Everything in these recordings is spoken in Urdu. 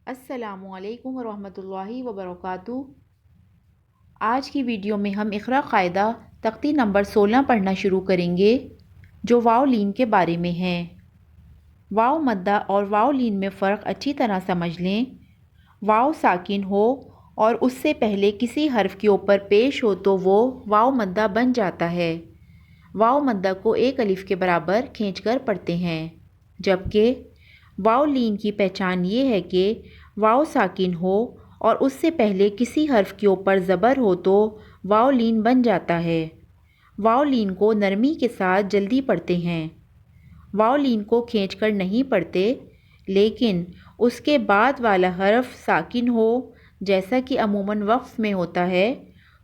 السلام علیکم ورحمۃ اللہ وبرکاتہ۔ آج کی ویڈیو میں ہم اقرا قاعدہ تختی نمبر 16 پڑھنا شروع کریں گے جو واو لین کے بارے میں ہے۔ واو مدہ اور واو لین میں فرق اچھی طرح سمجھ لیں۔ واو ساکن ہو اور اس سے پہلے کسی حرف کے اوپر پیش ہو تو وہ واو مدہ بن جاتا ہے۔ واو مدہ کو ایک الف کے برابر کھینچ کر پڑھتے ہیں، جبکہ واو لین کی پہچان یہ ہے کہ واو ساکن ہو اور اس سے پہلے کسی حرف کے اوپر زبر ہو تو واو لین بن جاتا ہے۔ واو لین کو نرمی کے ساتھ جلدی پڑھتے ہیں۔ واو لین کو کھینچ کر نہیں پڑھتے، لیکن اس کے بعد والا حرف ساکن ہو جیسا کہ عموماً وقف میں ہوتا ہے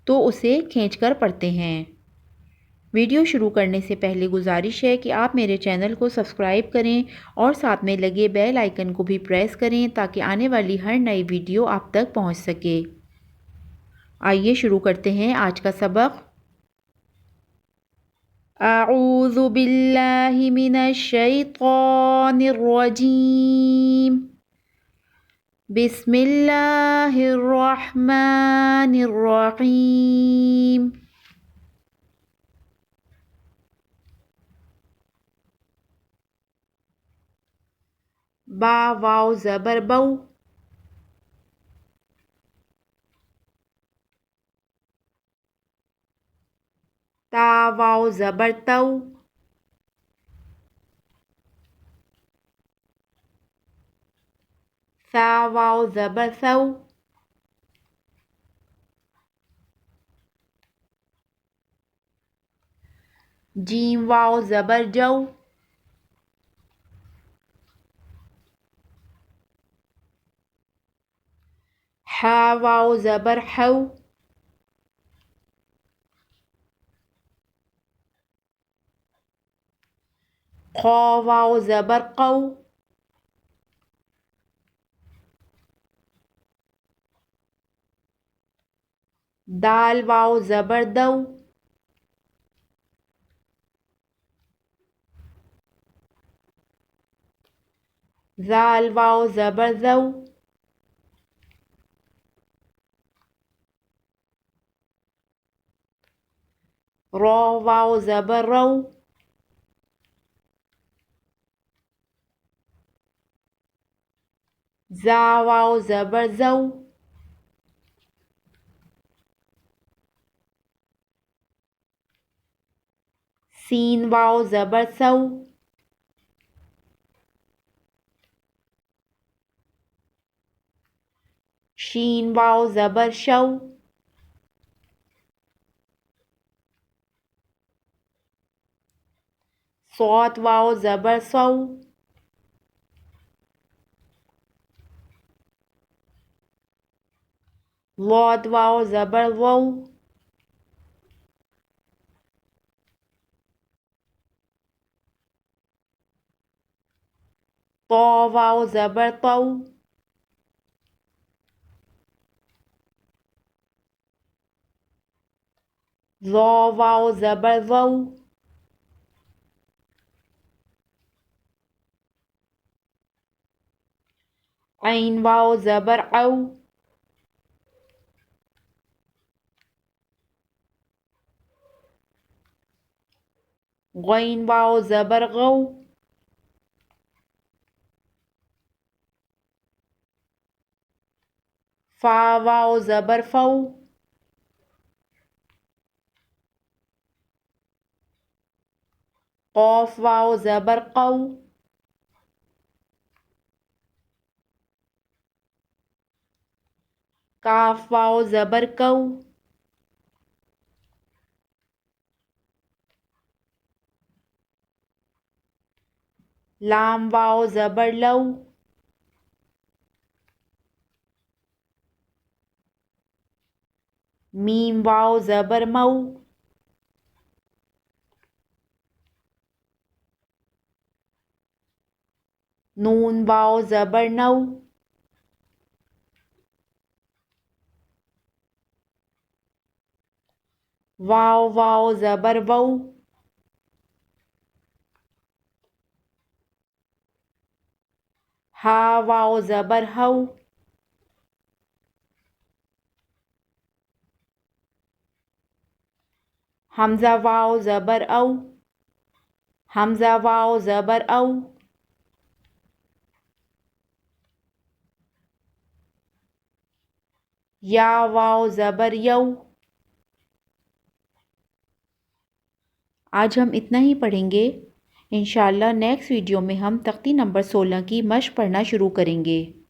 تو اسے کھینچ کر پڑھتے ہیں۔ ویڈیو شروع کرنے سے پہلے گزارش ہے کہ آپ میرے چینل کو سبسکرائب کریں اور ساتھ میں لگے بیل آئیکن کو بھی پریس کریں تاکہ آنے والی ہر نئی ویڈیو آپ تک پہنچ سکے۔ آئیے شروع کرتے ہیں آج کا سبق۔ اعوذ باللہ من الشیطان الرجیم، بسم اللہ الرحمن الرحیم۔ با واو زبر بو، تا واو زبر تو، ثا واو زبر ثو، جیم واو زبر جو، حا واو زبر حو، قا واو زبر قو، دال واو زبر دو، زال واو زبر زو، را واو زبر رو، زا واو زبر زو، سین واو زبر سو، شین واو زبر شو، صاد واو زبر سو، لاد واو زبر وو، طا واو زبر طو، ظا واو زبر ظو، عین واو زبر عو، غین واو زبر غو، فا واو زبر فو، قاف واو زبر قو، کاف واو زبر کو، لام واو زبر لو، میم واو زبر مو، نون واو زبر نو، واو واو زبر وو، ہا واو زبر ہو، حمزہ واو زبر او، حمزہ واو زبر او، یا واو زبر یو۔ آج ہم اتنا ہی پڑھیں گے۔ انشاءاللہ نیکسٹ ویڈیو میں ہم تختی نمبر 16 کی مشق پڑھنا شروع کریں گے۔